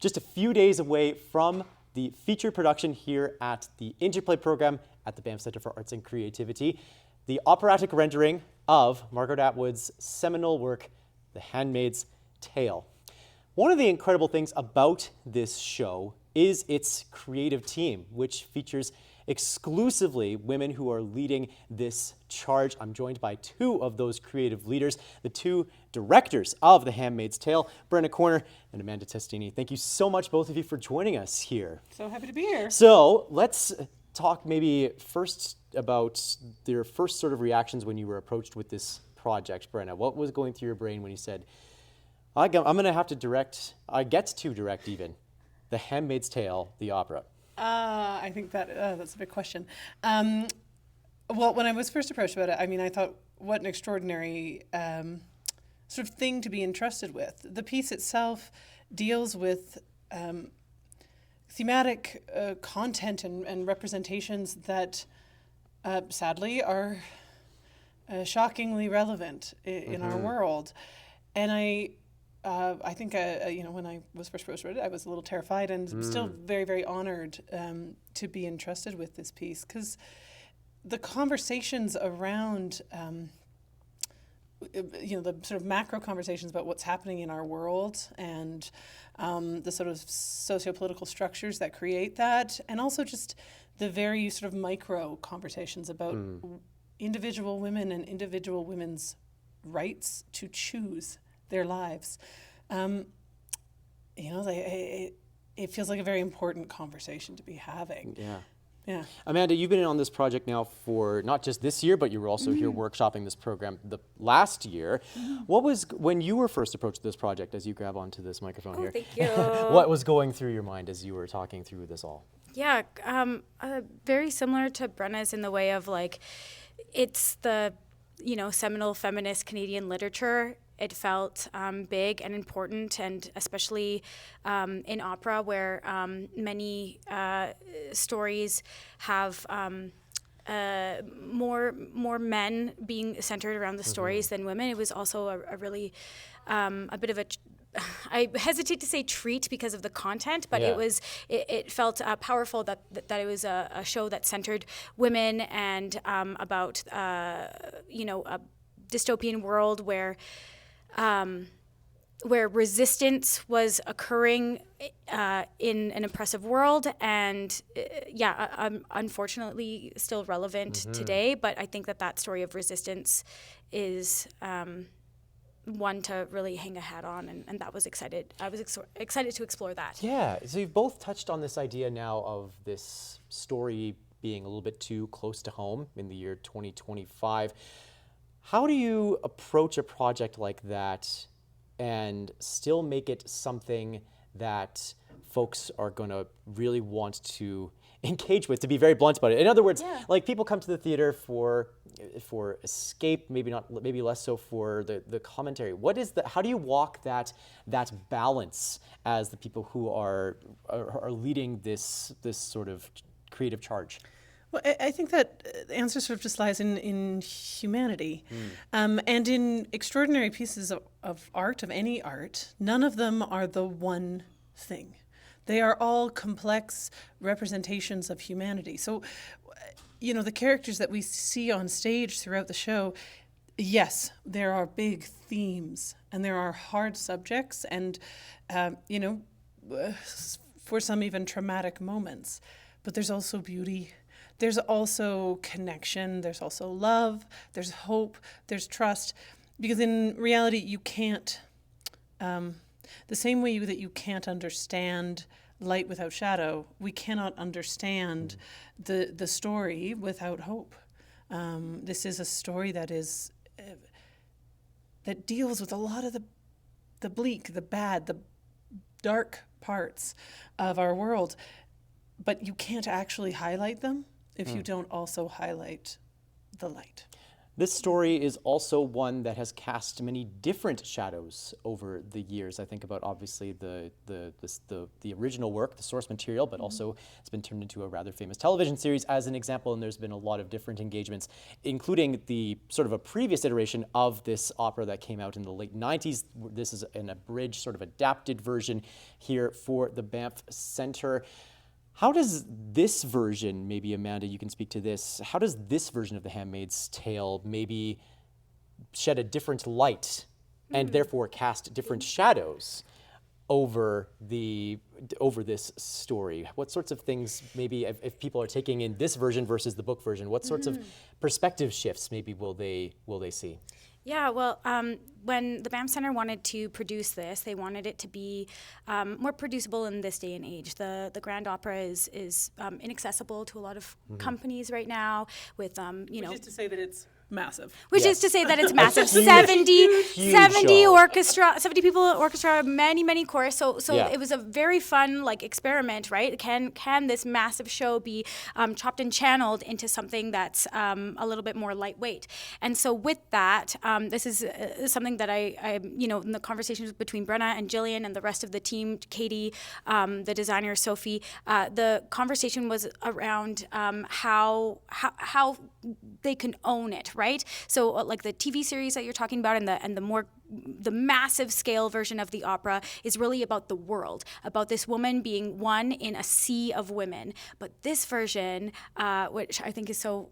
just a few days away from the featured production here at the Interplay program at the Banff Centre for Arts and Creativity, the operatic rendering of Margaret Atwood's seminal work, The Handmaid's Tale. One of the incredible things about this show is its creative team, which features exclusively women who are leading this charge. I'm joined by two of those creative leaders, the two directors of The Handmaid's Tale, Brenna and Amanda Testini. Thank you so much, both of you, for joining us here. So happy to be here. So let's talk maybe first about your first sort of reactions when you were approached with this project. Brenna, what was going through your brain when you said, I'm going to have to direct, I get to direct even, The Handmaid's Tale, the opera? I think that's a big question. Well, when I was first approached about it, I mean, I thought, what an extraordinary sort of thing to be entrusted with. The piece itself deals with thematic content and representations that sadly are shockingly relevant in our world. And I think, when I was first approached about it, I was a little terrified and still very, very honored to be entrusted with this piece, because the conversations around, the sort of macro conversations about what's happening in our world and the sort of socio-political structures that create that, and also just the very sort of micro conversations about individual women and individual women's rights to choose their lives. It feels like a very important conversation to be having. Yeah. Amanda, you've been on this project now for not just this year, but you were also here workshopping this program the last year. What was, when you were first approached this project, as you grab onto this microphone here, thank you. what was going through your mind as you were talking through this all? Yeah, very similar to Brenna's in the way of it's the, seminal feminist Canadian literature. It felt big and important, and especially in opera, where many stories have more men being centered around the stories than women. It was also a really a bit of a I hesitate to say treat because of the content, but it felt powerful that it was a show that centered women and about a dystopian world where resistance was occurring in an oppressive world, and unfortunately still relevant today. But I think that story of resistance is one to really hang a hat on, and that was excited. I was excited to explore that. Yeah, so you've both touched on this idea now of this story being a little bit too close to home in the year 2025. How do you approach a project like that and still make it something that folks are going to really want to engage with, to be very blunt about it? In other words, people come to the theater for escape, maybe less so for the commentary. How do you walk that balance as the people who are leading this sort of creative charge? Well, I think that the answer sort of just lies in humanity. And in extraordinary pieces of art, of any art, none of them are the one thing. They are all complex representations of humanity. So, the characters that we see on stage throughout the show, yes, there are big themes and there are hard subjects and, for some even traumatic moments. But there's also beauty. There's also connection, there's also love, there's hope, there's trust. Because in reality, you can't, the same way that you can't understand light without shadow, we cannot understand the story without hope. This is a story that deals with a lot of the bleak, the bad, the dark parts of our world. But you can't actually highlight them if you don't also highlight the light. This story is also one that has cast many different shadows over the years. I think about obviously the original work, the source material, but also it's been turned into a rather famous television series as an example, and there's been a lot of different engagements, including the sort of a previous iteration of this opera that came out in the late 90s. This is an abridged, sort of adapted version here for the Banff Centre. How does this version, maybe Amanda, you can speak to this, how does this version of The Handmaid's Tale maybe shed a different light and therefore cast different shadows over this story? What sorts of things, maybe if people are taking in this version versus the book version, what sorts of perspective shifts maybe will they see? Yeah, well, when the Banff Centre wanted to produce this, they wanted it to be more producible in this day and age. The Grand Opera is inaccessible to a lot of companies right now with, Which is to say that it's massive. Which Yes. is to say that it's massive. Huge 70 show. orchestra, 70 people in orchestra, many chorus. So Yeah. it was a very fun experiment, right? Can this massive show be chopped and channeled into something that's a little bit more lightweight? And so with that, this is something that I in the conversations between Brenna and Jillian and the rest of the team, Katie, the designer Sophie, the conversation was around how they can own it, right? So like the TV series that you're talking about and the massive scale version of the opera is really about the world, about this woman being one in a sea of women. But this version, which I think is so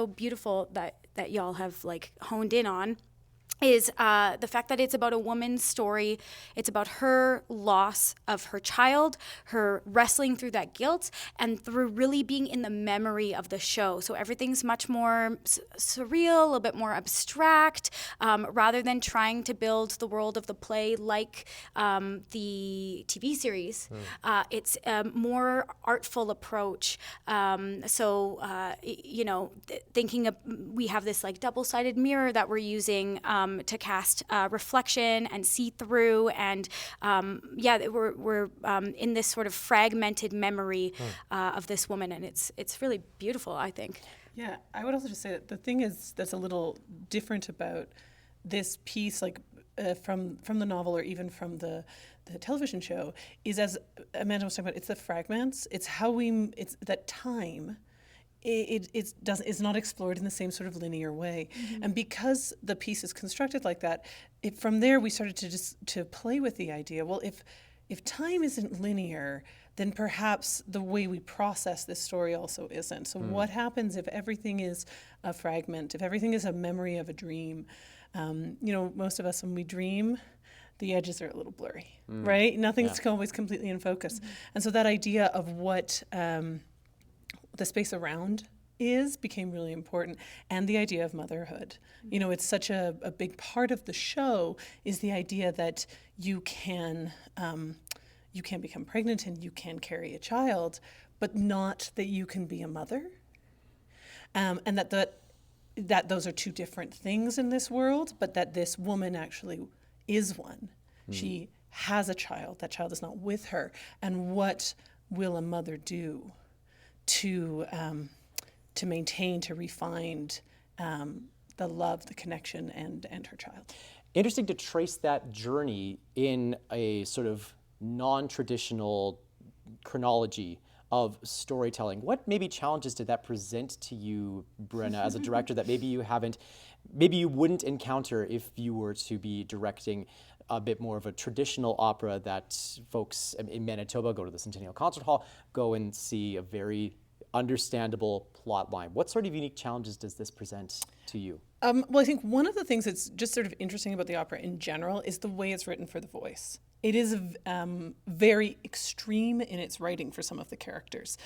beautiful that y'all have honed in on, is the fact that it's about a woman's story. It's about her loss of her child, her wrestling through that guilt, and through really being in the memory of the show. So everything's much more surreal, a little bit more abstract, rather than trying to build the world of the play like the TV series. It's a more artful approach. Thinking of, we have this double-sided mirror that we're using to cast reflection and see through, and we're in this sort of fragmented memory of this woman, and it's really beautiful, I think. Yeah, I would also just say that the thing is that's a little different about this piece, from the novel or even from the television show, is, as Amanda was talking about, it's the fragments. It's it's that time. It's not explored in the same sort of linear way. And because the piece is constructed like that, from there we started to play with the idea, well, if time isn't linear, then perhaps the way we process this story also isn't. So what happens if everything is a fragment, if everything is a memory of a dream? Most of us, when we dream, the edges are a little blurry, right? Nothing's always completely in focus. And so that idea of what the space around became really important, and the idea of motherhood. It's such a big part of the show, is the idea that you can become pregnant and you can carry a child, but not that you can be a mother, and that those are two different things in this world, but that this woman actually is one. She has a child. That child is not with her, and what will a mother do to maintain, to refine the love, the connection, and her child. Interesting to trace that journey in a sort of non-traditional chronology of storytelling. What maybe challenges did that present to you, Brenna, as a director that maybe you wouldn't encounter if you were to be directing a bit more of a traditional opera that folks in Manitoba go to the Centennial Concert Hall, go and see a very understandable plot line? What sort of unique challenges does this present to you? Well, I think one of the things that's just sort of interesting about the opera in general is the way it's written for the voice. It is very extreme in its writing for some of the characters.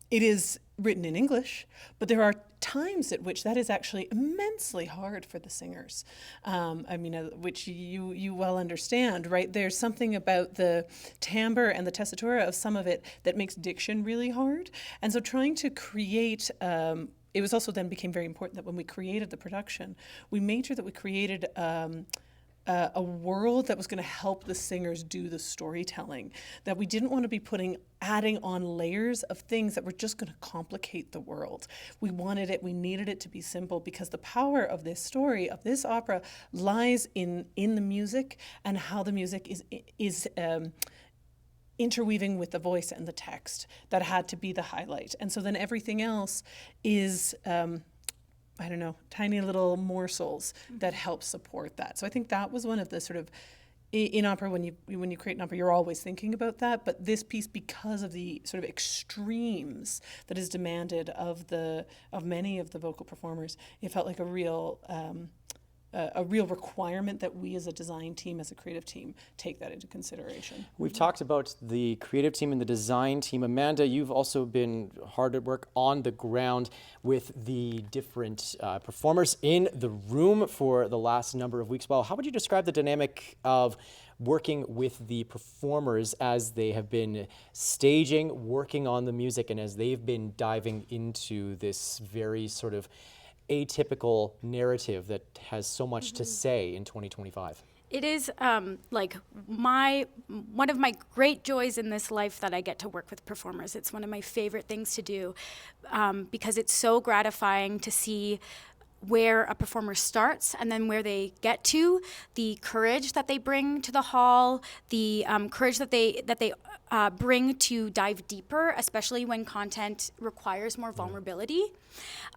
It is written in English, but there are times at which that is actually immensely hard for the singers. Which you well understand, right? There's something about the timbre and the tessitura of some of it that makes diction really hard. And so trying to create, it was also then became very important that when we created the production, we made sure that we created a world that was going to help the singers do the storytelling, that we didn't want to be adding on layers of things that were just going to complicate the world. We needed it to be simple, because the power of this story, of this opera, lies in the music, and how the music is interweaving with the voice and the text. That had to be the highlight. And so then everything else is I don't know, tiny little morsels that help support that. So I think that was one of the sort of, in opera, when you create an opera, you're always thinking about that. But this piece, because of the sort of extremes that is demanded of many of the vocal performers, it felt like a real requirement that we as a design team, as a creative team, take that into consideration. We've talked about the creative team and the design team. Amanda, you've also been hard at work on the ground with the different performers in the room for the last number of weeks. Well, how would you describe the dynamic of working with the performers as they have been staging, working on the music, and as they've been diving into this very sort of atypical narrative that has so much to say in 2025? It is like one of my great joys in this life that I get to work with performers. It's one of my favorite things to do, because it's so gratifying to see where a performer starts and then where they get to, the courage that they bring to the hall, the courage that they bring to dive deeper, especially when content requires more vulnerability.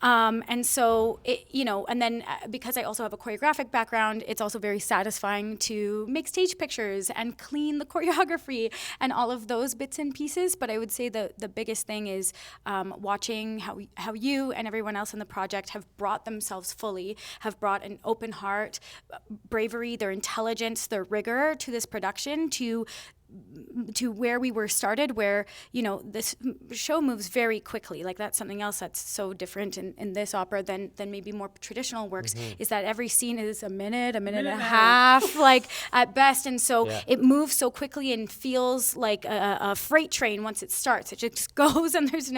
And so, and then because I also have a choreographic background, it's also very satisfying to make stage pictures and clean the choreography and all of those bits and pieces. But I would say the biggest thing is watching how you and everyone else in the project have brought themselves fully, have brought an open heart, bravery, their intelligence, their rigor to this production, to where we were started, where, this show moves very quickly. Like, that's something else that's so different in this opera than maybe more traditional works, is that every scene is a minute and a half, like, at best. And so it moves so quickly and feels like a freight train once it starts. It just goes, and there's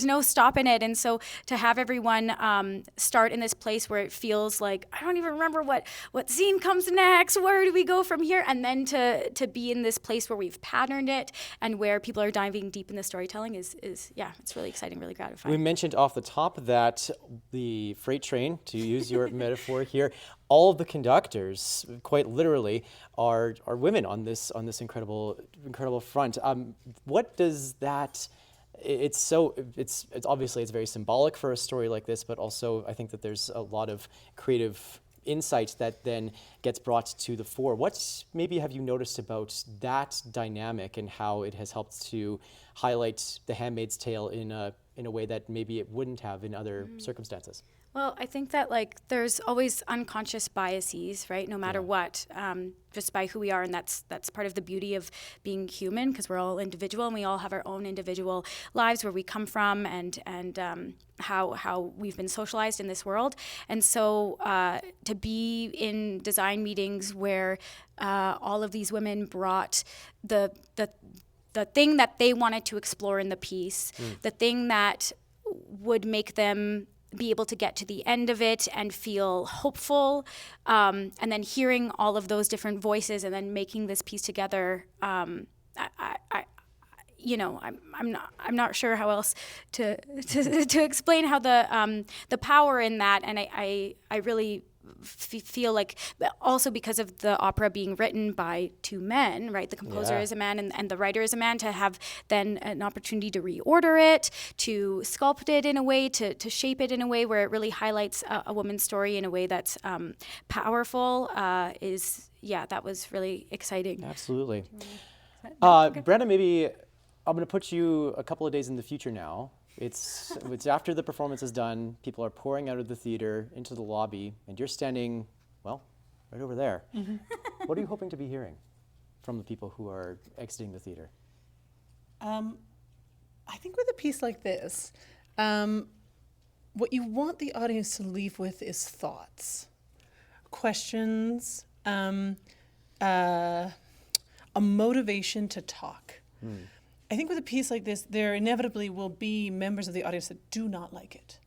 no stopping it. And so to have everyone start in this place where it feels like, I don't even remember what scene comes next, where do we go from here? And then to be in this place where we've patterned it and where people are diving deep in the storytelling is it's really exciting, really gratifying. We mentioned off the top that the freight train, to use your metaphor here, all of the conductors, quite literally, are women on this incredible front. What does that? It's obviously it's very symbolic for a story like this, but also I think that there's a lot of creative insight that then gets brought to the fore. What maybe have you noticed about that dynamic and how it has helped to highlight The Handmaid's Tale in a way that maybe it wouldn't have in other circumstances? Well, I think that there's always unconscious biases, right? No matter what, just by who we are, and that's part of the beauty of being human, because we're all individual and we all have our own individual lives, where we come from, and how we've been socialized in this world. And so to be in design meetings where all of these women brought the thing that they wanted to explore in the piece, the thing that would make them be able to get to the end of it and feel hopeful, and then hearing all of those different voices and then making this piece together. I'm not sure how else to explain how the power in that, and I really feel like, also because of the opera being written by two men, right? The composer is a man and the writer is a man, to have then an opportunity to reorder it, to sculpt it in a way, to shape it in a way where it really highlights a woman's story in a way that's powerful, that was really exciting. Absolutely. Brenna, maybe I'm going to put you a couple of days in the future now. It's after the performance is done, people are pouring out of the theater into the lobby, and you're standing, well, right over there. What are you hoping to be hearing from the people who are exiting the theater? I think with a piece like this, what you want the audience to leave with is thoughts, questions, a motivation to talk. I think with a piece like this, there inevitably will be members of the audience that do not like it.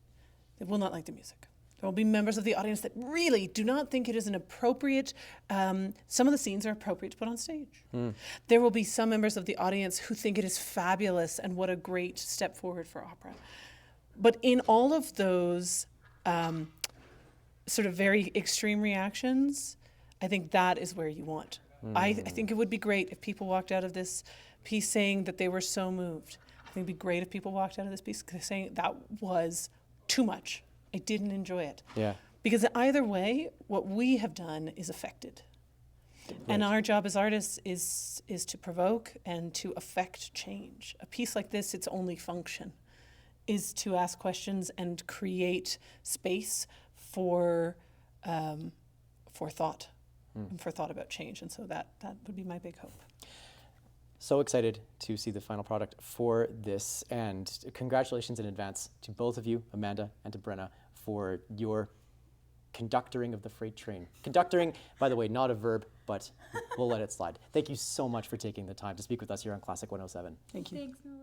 They will not like the music. There will be members of the audience that really do not think it is an appropriate, some of the scenes are appropriate to put on stage. There will be some members of the audience who think it is fabulous and what a great step forward for opera. But in all of those sort of very extreme reactions, I think that is where you want. I think it would be great if people walked out of this piece saying that they were so moved. I think it'd be great if people walked out of this piece saying that was too much. I didn't enjoy it. Yeah. Because either way, what we have done is affected. Right. And our job as artists is to provoke and to affect change. A piece like this, its only function is to ask questions and create space for thought, and for thought about change. And so that would be my big hope. So excited to see the final product for this, and congratulations in advance to both of you, Amanda and to Brenna, for your conducting of the freight train. Conducting, by the way, not a verb, but we'll let it slide. Thank you so much for taking the time to speak with us here on Classic 107. Thank you. Thanks, Nolan.